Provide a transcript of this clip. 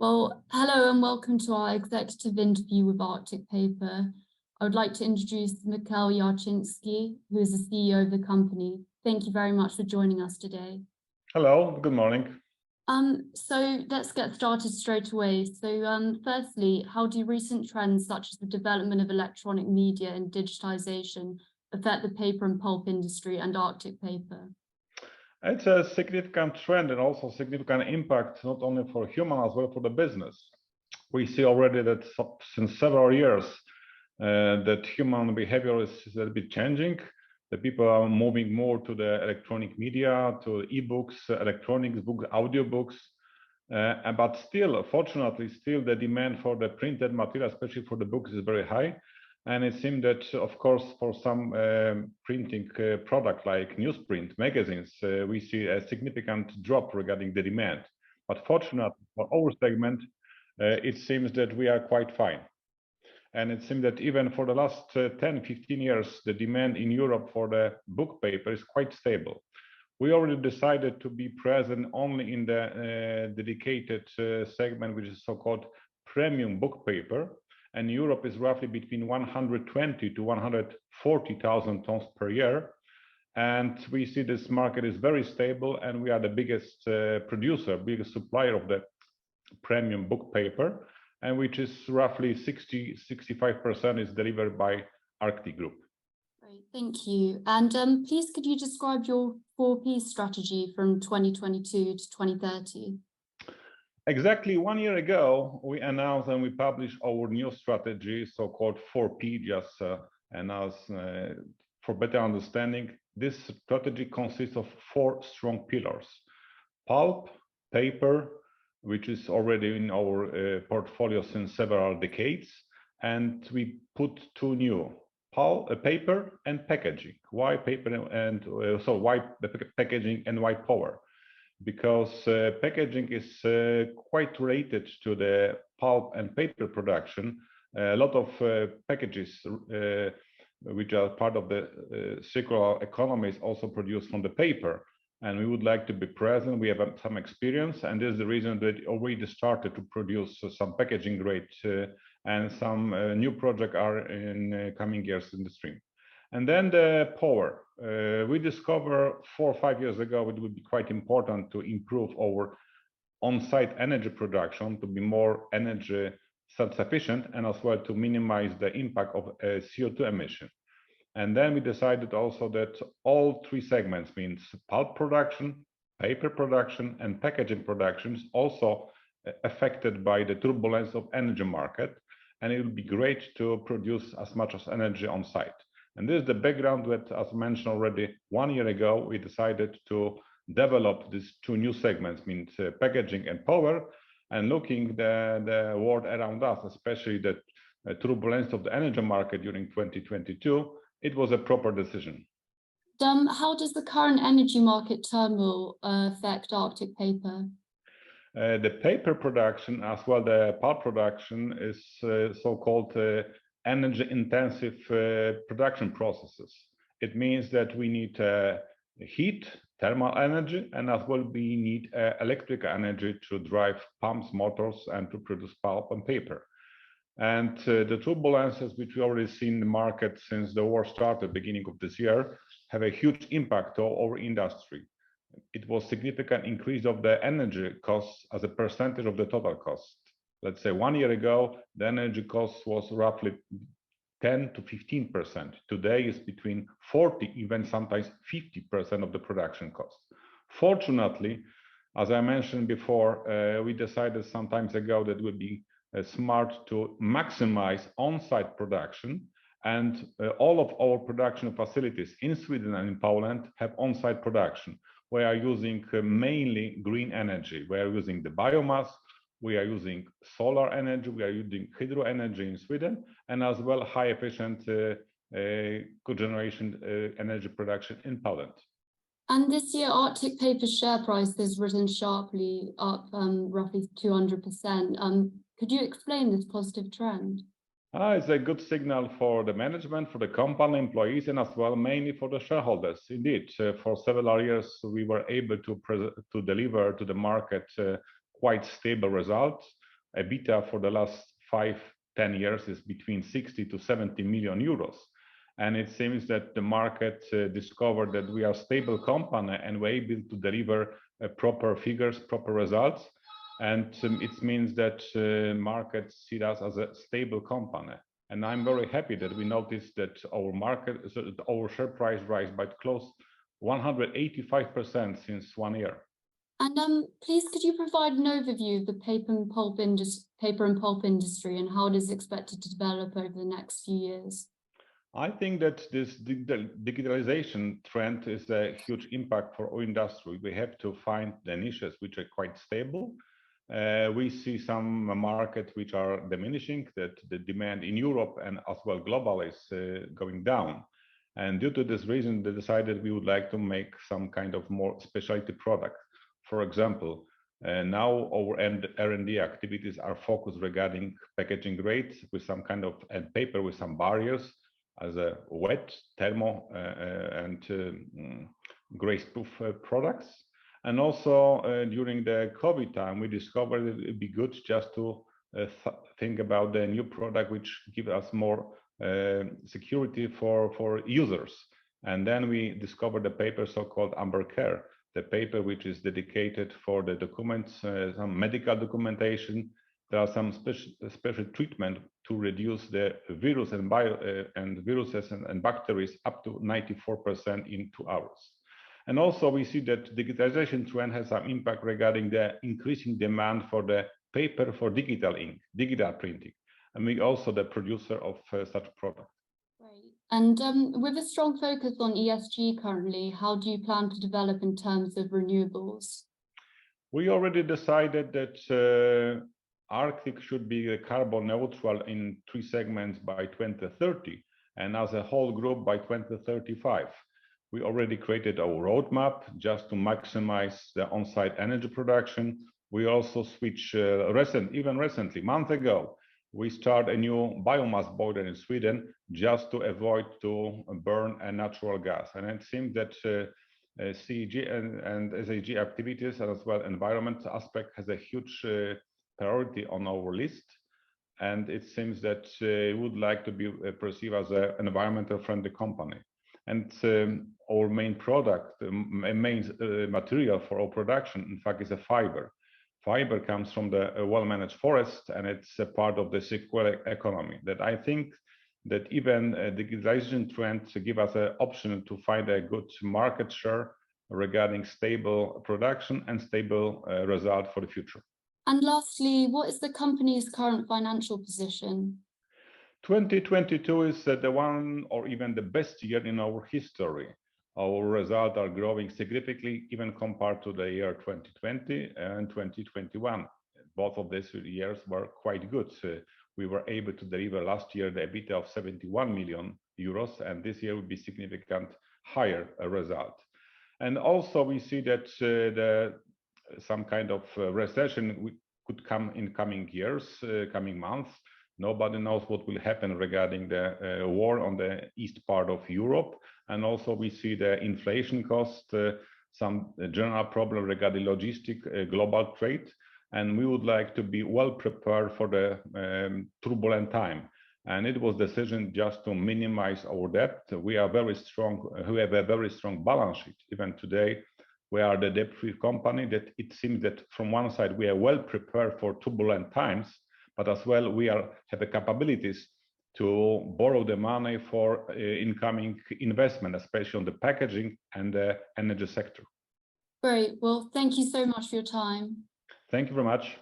Well, hello and welcome to our executive interview with Arctic Paper. I would like to introduce Michał Jarczyński, who is the CEO of the company. Thank you very much for joining us today. Hello, good morning. So let's get started straight away. So firstly, how do recent trends such as the development of electronic media and digitisation affect the paper and pulp industry and Arctic Paper? It's a significant trend and also significant impact, not only for human as well for the business. We see already that since several years that human behavior is a little bit changing. The people are moving more to the electronic media, to e-books, electronics, books, audiobooks. But still, fortunately, still the demand for the printed material, especially for the books, is very high. And it seems that, of course, for some printing product like newsprint, magazines, we see a significant drop regarding the demand. But fortunately for our segment, it seems that we are quite fine. And it seems that even for the last 10, 15 years, the demand in Europe for the book paper is quite stable. We already decided to be present only in the dedicated segment, which is so-called premium book paper. And Europe is roughly between 120 to 140,000 tons per year. And we see this market is very stable, and we are the biggest producer, biggest supplier of the premium book paper, and which is roughly 65% is delivered by Arctic Group. Great, thank you. And please, could you describe your 4P strategy from 2022 to 2030? Exactly 1 year ago, we announced and we published our new strategy, so-called 4P, just and as for better understanding, this strategy consists of 4 strong pillars: pulp, paper, which is already in our portfolio since several decades, and we put 2 new: pulp, paper and packaging. Why paper and so why the packaging and why power? Because packaging is quite related to the pulp and paper production. A lot of packages which are part of the circular economy is also produced from the paper, and we would like to be present. We have some experience, and this is the reason that already started to produce some packaging grade and some new projects are in coming years in the stream. And then the power. We discovered 4 or 5 years ago it would be quite important to improve our on-site energy production to be more energy self-sufficient and as well to minimize the impact of CO2 emission. And then we decided also that all 3 segments, means pulp production, paper production, and packaging production, is also affected by the turbulence of energy market, and it would be great to produce as much as energy on site. And this is the background that, as mentioned already 1 year ago, we decided to develop these 2 new segments, means packaging and power, and looking the world around us, especially the turbulence of the energy market during 2022, it was a proper decision. How does the current energy market turmoil affect Arctic Paper? The paper production as well the pulp production is so-called energy-intensive production processes. It means that we need heat, thermal energy, and as well we need electrical energy to drive pumps, motors, and to produce pulp and paper. And the turbulences which we already see in the market since the war started beginning of this year have a huge impact on our industry. It was significant increase of the energy costs as a percentage of the total cost. Let's say 1 year ago, the energy cost was roughly 10 to 15%. Today is between 40, even sometimes 50% of the production cost. Fortunately, as I mentioned before, we decided some time ago that it would be smart to maximize on-site production, and all of our production facilities in Sweden and in Poland have on-site production. We are using mainly green energy. We are using the biomass, we are using solar energy, we are using hydro energy in Sweden, and as well high efficient cogeneration energy production in Poland. And this year, Arctic Paper's share price has risen sharply, up roughly 200%. Could you explain this positive trend? It's a good signal for the management, for the company employees, and as well mainly for the shareholders. Indeed, for several years we were able to deliver to the market quite stable results. EBITDA for the last 5-10 years is between 60 to 70 million euros. And it seems that the market discovered that we are a stable company and we're able to deliver proper figures, proper results. And it means that markets see us as a stable company. And I'm very happy that we noticed that our share price rise by close 185% since 1 year. And please, could you provide an overview of the paper and pulp industry and how it is expected to develop over the next few years? I think that this digitalization trend is a huge impact for our industry. We have to find the niches which are quite stable. We see some markets which are diminishing, that the demand in Europe and as well global is going down. And due to this reason, they decided we would like to make some kind of more specialty product. For example, now our R&D activities are focused regarding packaging grade with some kind of paper with some barriers as a wet, thermo and grease-proof products. And also during the COVID time, we discovered it would be good just to think about the new product which give us more security for users. And then we discovered the paper so-called Amber Care, the paper which is dedicated for the documents, some medical documentation. There are some special treatment to reduce the virus and viruses and bacteria up to 94% in 2 hours. And also we see that digitization trend has some impact regarding the increasing demand for the paper for digital ink, digital printing. And we also the producer of such products. Great. And with a strong focus on ESG currently, how do you plan to develop in terms of renewables? We already decided that Arctic should be carbon neutral in 3 segments by 2030 and as a whole group by 2035. We already created our roadmap just to maximize the on-site energy production. We also switched recently, a month ago, we start a new biomass boiler in Sweden just to avoid to burn a natural gas. And it seems that CEG and SAG activities and as well environment aspect has a huge priority on our list. And it seems that we would like to be perceived as an environmental friendly company. And our main product, main material for our production, in fact, is a fiber. Fiber comes from the well-managed forest, and it's a part of the circular economy. That I think that even digitalization trends give us an option to find a good market share regarding stable production and stable result for the future. And lastly, what is the company's current financial position? 2022 is the one or even the best year in our history. Our results are growing significantly even compared to the year 2020 and 2021. Both of these years were quite good. We were able to deliver last year the EBITDA of 71 million euros, and this year will be significant higher result. And also we see that some kind of recession could come in coming years, coming months. Nobody knows what will happen regarding the war on the east part of Europe. And also we see the inflation cost, some general problem regarding global trade. And we would like to be well prepared for the turbulent time. And it was decision just to minimize our debt. We are very strong, we have a very strong balance sheet. Even today, we are the debt-free company that it seems that from one side, we are well prepared for turbulent times, but as well, we have the capabilities to borrow the money for incoming investment, especially on the packaging and the energy sector. Great. Well, thank you so much for your time. Thank you very much.